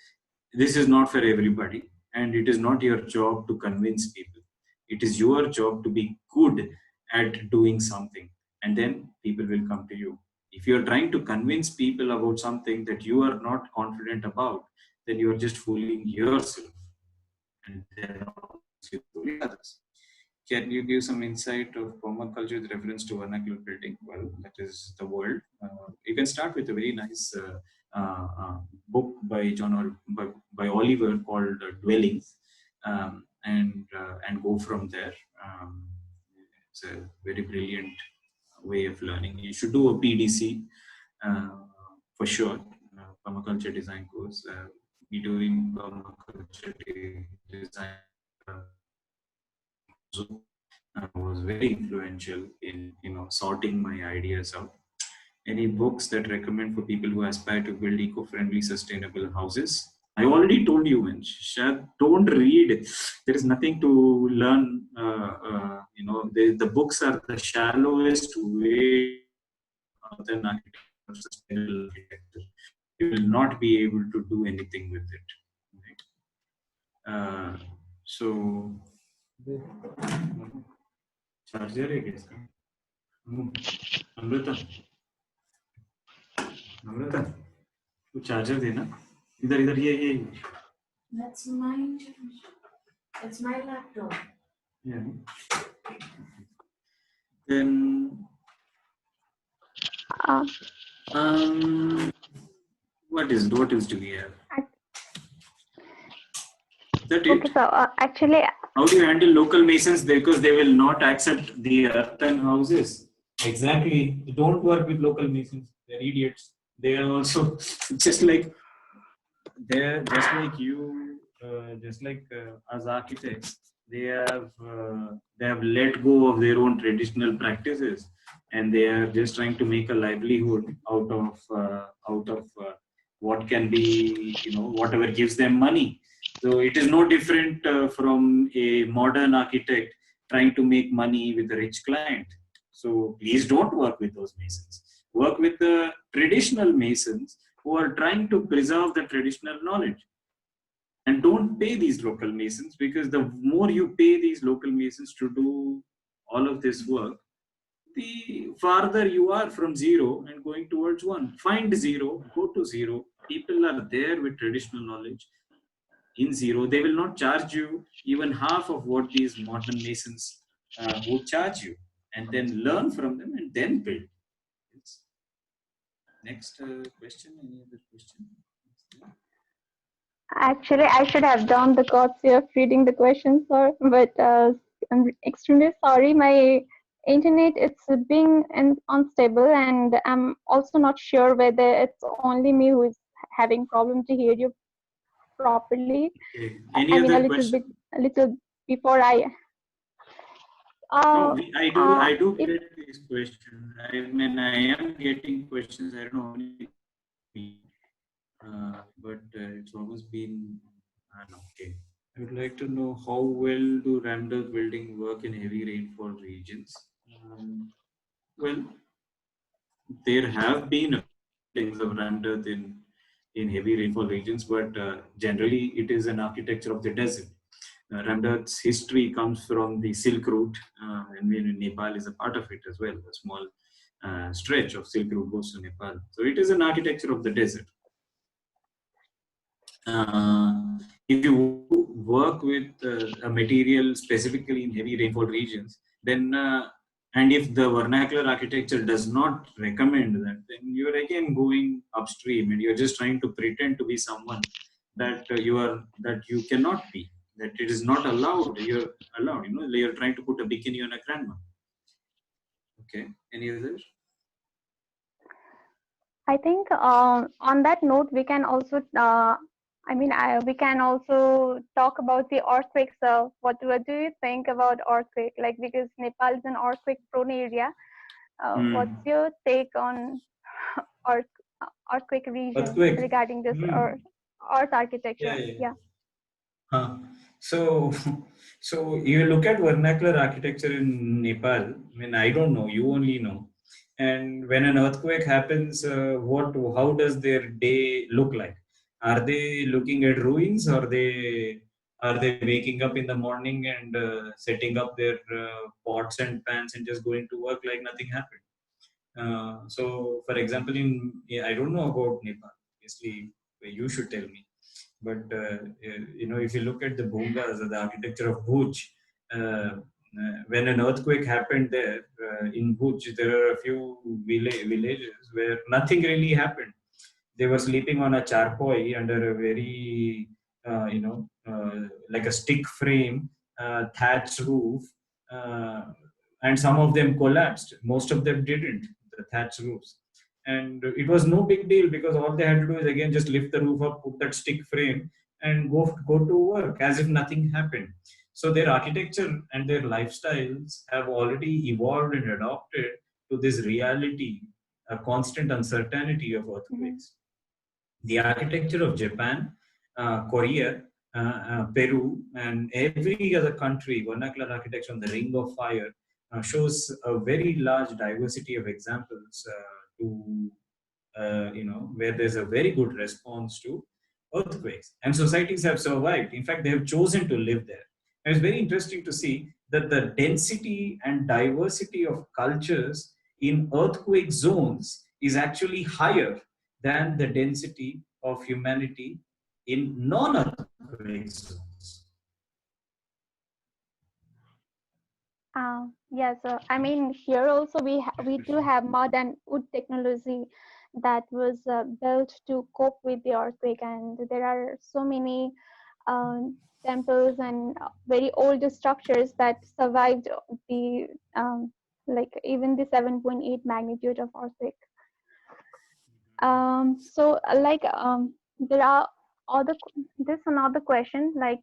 B: this is not for everybody, and it is not your job to convince people. It is your job to be good at doing something, and then people will come to you. If you are trying to convince people about something that you are not confident about, then you are just fooling yourself, and then obviously fooling others. Can you give some insight of permaculture with reference to vernacular building? Well, that is the world. You can start with a very nice book by by Oliver called Dwellings, and go from there. It's a very brilliant way of learning. You should do a PDC uh, for sure. Permaculture design course. We doing permaculture design. Was very influential in sorting my ideas out. Any books that recommend for people who aspire to build eco-friendly, sustainable houses? I already told you, man. Don't read. There is nothing to learn. The books are the shallowest way to learn earthen architecture or sustainable architecture. You will not be able to do anything with it. Right? So, charger है क्या इसका? अमृता, अमृता, तू charger देना. इधर इधर ये. That's mine. That's my laptop. Yeah. Then
A: Uh,
B: what else do we have? That
A: okay,
B: it?
A: so actually,
B: How do you handle local masons? Because they will not accept the earthen houses. Exactly. Don't work with local masons. They're idiots. They are also just like you, just like as architects. They have let go of their own traditional practices, and they are just trying to make a livelihood out of what can be, whatever gives them money. So it is no different from a modern architect trying to make money with a rich client. So please don't work with those masons. Work with the traditional masons who are trying to preserve the traditional knowledge. And don't pay these local masons, because the more you pay these local masons to do all of this work, the farther you are from zero and going towards one. Find zero, go to zero. People are there with traditional knowledge. in zero, they will not charge you even half of what these modern masons would charge you, and then learn from them and then build. It's next question. Any other question?
A: Actually, I should have done the courtesy of reading the questions, sir, but I'm extremely sorry. My internet is being unstable, and I'm also not sure whether it's only me who is having problem to hear you properly.
B: Okay.
A: I
B: Any
A: mean,
B: other question?
A: a little before I.
B: No,
A: Uh,
B: I do
A: if
B: get these questions. I mean, I am getting questions. I don't know how many but it's almost been, I don't know, okay. I would like to know how well do ramdor building work in heavy rainfall regions? Well, there have been a few buildings of ramdor in heavy rainfall regions, but generally it is an architecture of the desert. Ramdor's history comes from the Silk Route, and Nepal is a part of it as well. A small stretch of Silk Route goes to Nepal. So it is an architecture of the desert. If you want to work with a material specifically in heavy rainfall regions, then and if the vernacular architecture does not recommend that, then you're again going upstream and you're just trying to pretend to be someone that that you cannot be, that it is not allowed. You're allowed. You're trying to put a bikini on a grandma. Okay. Any other?
A: I think on that note, we can also, we can also talk about the earthquakes. What do you think about earthquake? Like, because Nepal is an earthquake-prone area. What's
B: Hmm.
A: your take on earth, earthquake region
B: Earthquake.
A: regarding this
B: Hmm.
A: earth
B: Yeah,
A: architecture?
B: yeah.
A: Yeah.
B: Huh. So, so you look at vernacular architecture in Nepal. I mean, I don't know. You only know. And when an earthquake happens, how does their day look like? Are they looking at ruins, or are they waking up in the morning and setting up their pots and pans and just going to work like nothing happened? So, for example, I don't know about Nepal. Obviously, you should tell me. But if you look at the Bhungas or the architecture of Bhuj, when an earthquake happened there in Bhuj, there are a few villages where nothing really happened. They were sleeping on a charpoi under a very, like a stick frame, thatched roof, uh, and some of them collapsed. Most of them didn't. The thatched roofs, and it was no big deal because all they had to do is again just lift the roof up, put that stick frame, and go to work as if nothing happened. So their architecture and their lifestyles have already evolved and adopted to this reality, a constant uncertainty of
A: Mm-hmm.
B: earthquakes. The architecture of Japan, Korea, Peru, and every other country, vernacular architecture on the Ring of Fire shows a very large diversity of examples to where there's a very good response to earthquakes, and societies have survived. In fact, they have chosen to live there. And it's very interesting to see that the density and diversity of cultures in earthquake zones is actually higher than the density of humanity in non-earthquake zones.
A: Yes, I mean, here also we do have mud and wood technology that was built to cope with the earthquake, and there are so many temples and very old structures that survived the like even the 7.8 magnitude of earthquake. So there are other this another question like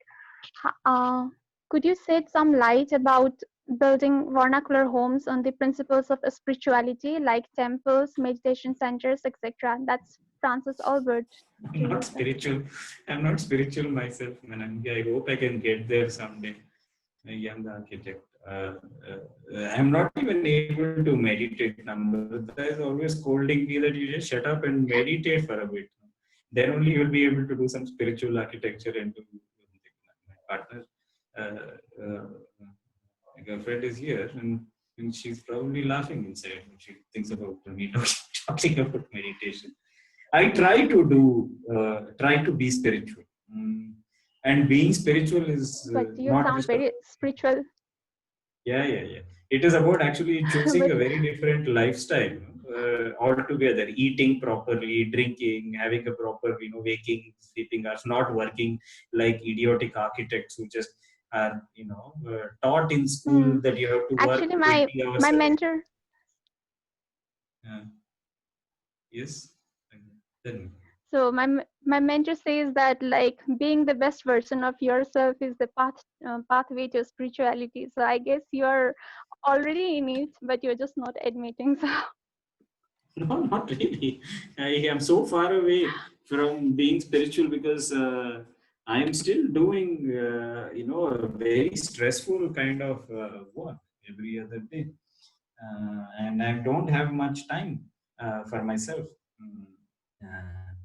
A: uh, could you shed some light about building vernacular homes on the principles of spirituality, like temples, meditation centers, etc.? That's Francis Albert to
B: I'm not
A: you, sir.
B: spiritual. I'm not spiritual myself, man. I hope I can get there someday. A young architect. I'm not even able to meditate. Namrata is always scolding me that you just shut up and meditate for a bit. Then only you will be able to do some spiritual architecture and do. My partner, uh, uh, my girlfriend is here, and she's probably laughing inside when she thinks about me talking about meditation. I try to be spiritual. And being spiritual is
A: But you
B: not
A: sound
B: just
A: very spiritual.
B: yeah, yeah, yeah. It is about actually choosing
A: But
B: a very different lifestyle altogether. Eating properly, drinking, having a proper, waking, sleeping hours, not working like idiotic architects who just are, taught in
A: hmm,
B: school that you have to work
A: actually, my
B: 20 hours
A: my
B: a day.
A: mentor.
B: Uh, yes. Tell me.
A: So my mentor says that like being the best version of yourself is the pathway to spirituality. So I guess you're already in it, but you're just not admitting. So
B: No, not really. I am so far away from being spiritual because I am still doing, a very stressful kind of work every other day. And I don't have much time for myself. Mm.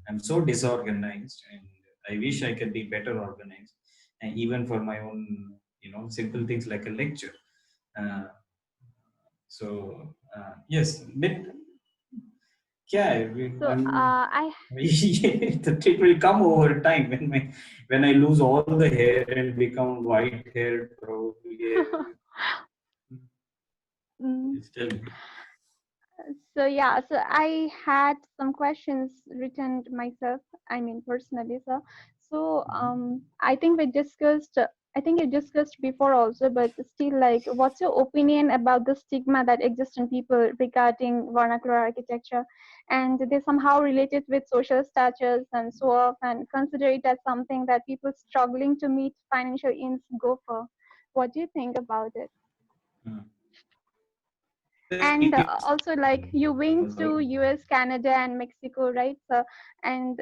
B: I'm so disorganized, and I wish I could be better organized. And even for my own, simple things like a lecture. Uh, yes, but yeah,
A: so I
B: it will come over time when I lose all the hair and become white haired. Probably,
A: mm,
B: just tell me.
A: so yeah, so I had some questions written myself, I mean personally. So I think we discussed, I think you discussed before also, but still, like, what's your opinion about the stigma that exists in people regarding vernacular architecture, and they somehow relate it with social status and so off, and consider it as something that people struggling to meet financial ends go for. What do you think about it?
B: Hmm.
A: And
B: Yes.
A: also, like, you went to US, Canada, and Mexico, right? So and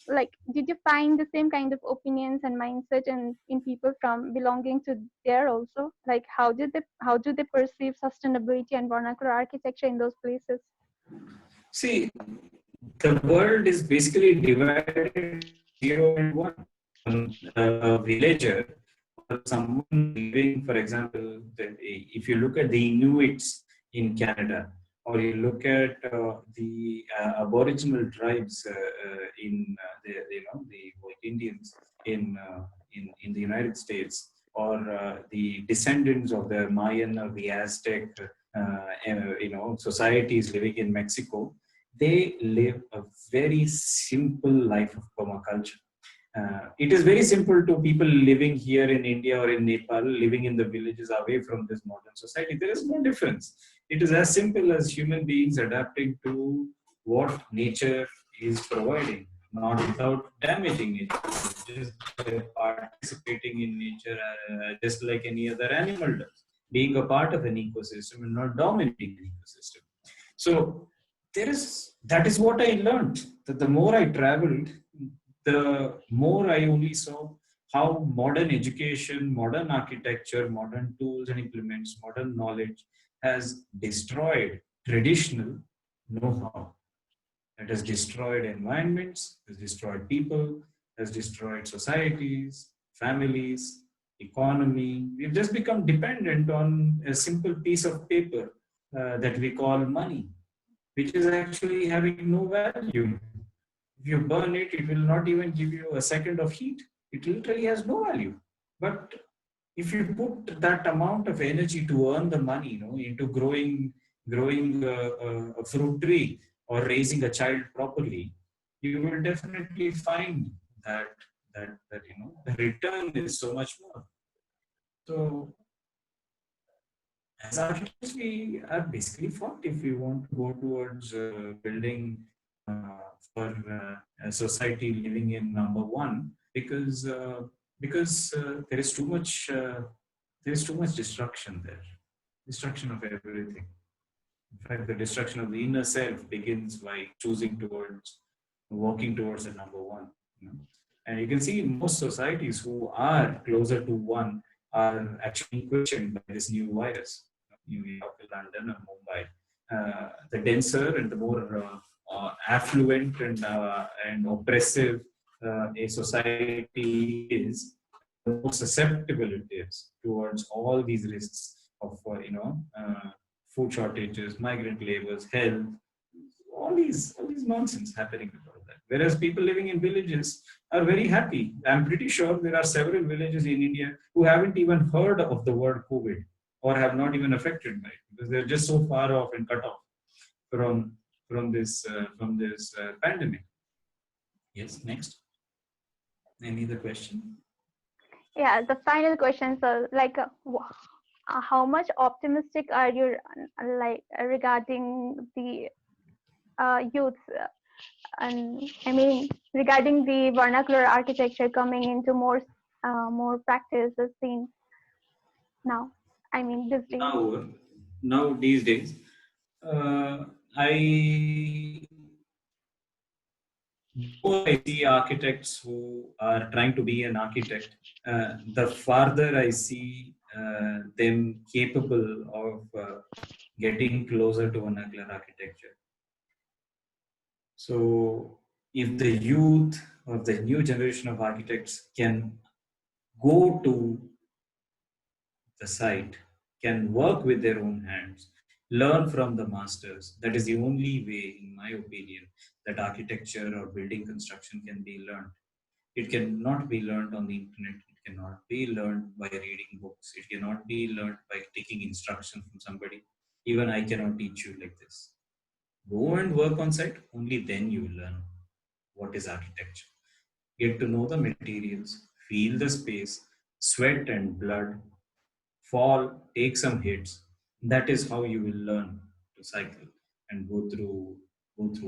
A: like, did you find the same kind of opinions and mindset in people from belonging to there also? Like, how do they perceive sustainability and vernacular architecture in those places?
B: See, the world is basically divided into 0 and 1. A villager or someone living, for example, if you look at the Inuits in Canada, or you look at the Aboriginal tribes in the White Indians in the United States, or the descendants of the Mayan or the Aztec, societies living in Mexico, they live a very simple life of permaculture. It is very simple to people living here in India or in Nepal, living in the villages away from this modern society. There is no difference. It is as simple as human beings adapting to what nature is providing, not without damaging it, just participating in nature just like any other animal does, being a part of an ecosystem and not dominating an ecosystem. So that is what I learned. That the more I traveled, the more I only saw how modern education, modern architecture, modern tools and implements, modern knowledge has destroyed traditional know-how. It has destroyed environments, has destroyed people, has destroyed societies, families, economy. We've just become dependent on a simple piece of paper that we call money, which is actually having no value. If you burn it, it will not even give you a second of heat. It literally has no value. But if you put that amount of energy to earn the money, into growing a fruit tree or raising a child properly, you will definitely find that the return is so much more. So as architects, we are basically fought if we want to go towards building for a society living in number one, because there is too much destruction there, destruction of everything. In fact, the destruction of the inner self begins by choosing towards walking towards the number one. You know? And you can see most societies who are closer to one are actually questioned by this new virus. New York, London, and Mumbai. The denser and the more affluent and oppressive a society is, the more susceptible it is towards all these risks of food shortages, migrant labors, health, all these nonsense happening with all that. Whereas people living in villages are very happy. I'm pretty sure there are several villages in India who haven't even heard of the word COVID or have not even affected by it because they're just so far off and cut off from this pandemic. Yes, next. Any other question?
A: Yeah, the final question, so like, how much optimistic are you, like, regarding the youth, and I mean regarding the vernacular architecture coming into more practice is seen now. I mean these days.
B: Now these days, I the more I see architects who are trying to be an architect, the farther I see them capable of getting closer to vernacular architecture. So, if the youth or the new generation of architects can go to the site, can work with their own hands, learn from the masters, that is the only way, in my opinion, that architecture or building construction can be learned. It cannot be learned on the internet. It cannot be learned by reading books. It cannot be learned by taking instruction from somebody. Even I cannot teach you like this. Go and work on site, only then you will learn what is architecture. Get to know the materials, feel the space, sweat and blood, fall, take some hits. That is how you will learn to cycle and go towards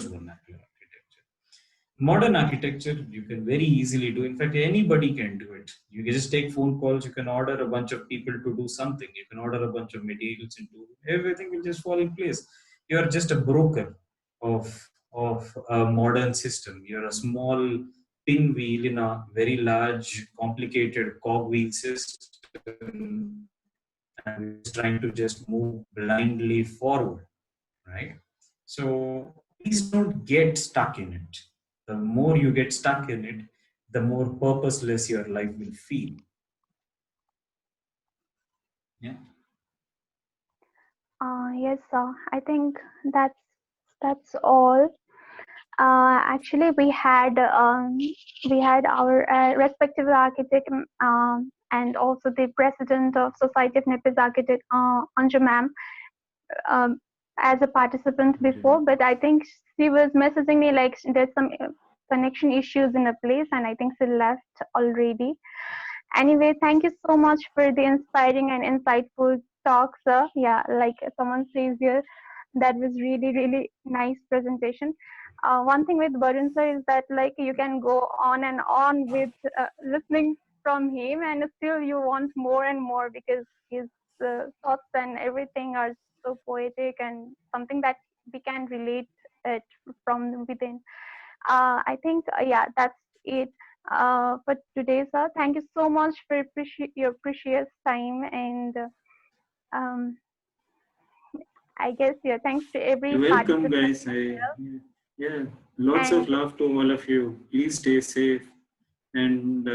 B: vernacular architecture. Modern architecture, you can very easily do. In fact, anybody can do it. You can just take phone calls. You can order a bunch of people to do something. You can order a bunch of materials and do everything will just fall in place. You are just a broker of a modern system. You're a small pinwheel in a very large, complicated cogwheel system, and we're just trying to just move blindly forward, right? So please don't get stuck in it. The more you get stuck in it, the more purposeless your life will feel. Yeah.
A: Yes, sir. I think that's all. Actually, we had our respective architect, and also the president of Society of Nepalese Architect, Anju ma'am, um, as a participant
B: Okay.
A: before. But I think she was messaging me like there's some connection issues in a place, and I think she left already. Anyway, thank you so much for the inspiring and insightful talk, sir. Yeah, like someone says here, that was really, really nice presentation. One thing with Varun sir is that like you can go on and on with listening from him, and still you want more and more because his thoughts and everything are so poetic and something that we can relate it from within. I think, yeah, that's it for today, sir. Thank you so much for your precious time, and um, I guess, yeah, thanks to every
B: You're welcome,
A: participant
B: guys.
A: as well.
B: Yeah, lots of
A: And
B: love to all of you. Please stay safe and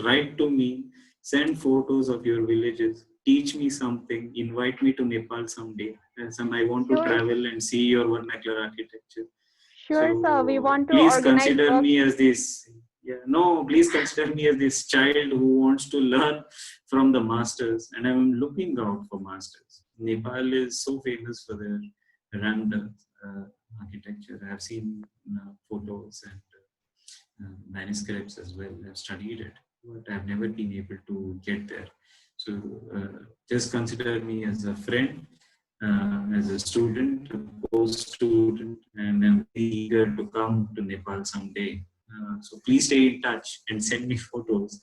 B: write to me. Send photos of your villages. Teach me something. Invite me to Nepal someday. Some I want to
A: sure,
B: travel and see your vernacular architecture.
A: sure, sir. We
B: So
A: want to
B: please
A: organize
B: consider me
A: workshops.
B: as this. Yeah, no, please consider me as this child who wants to learn from the masters, and I'm looking out for masters. Nepal is so famous for their rammed architecture. I have seen photos and manuscripts as well. I've studied it, but I've never been able to get there. So just consider me as a friend, as a student, a post-student, and I'm very eager to come to Nepal someday. So please stay in touch and send me photos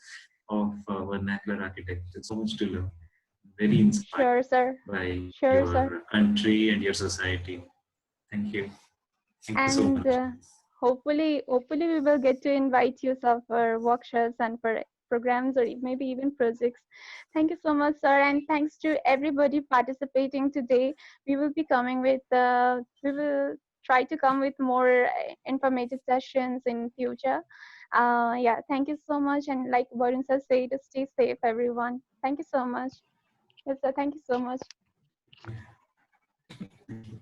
B: of vernacular architecture. So much to learn. Very inspired
A: Sure, sir.
B: by
A: Sure, sir.
B: your country and your society. Thank you. Thank you so
A: And
B: much.
A: hopefully we will get to invite you, sir, for workshops and for programs or maybe even projects. Thank you so much, sir, and thanks to everybody participating today. We will try to come with more informative sessions in future. Yeah, thank you so much, and like Varun sir said, stay safe, everyone. Thank you so much. Yes, sir, thank you so much.
B: Thank you.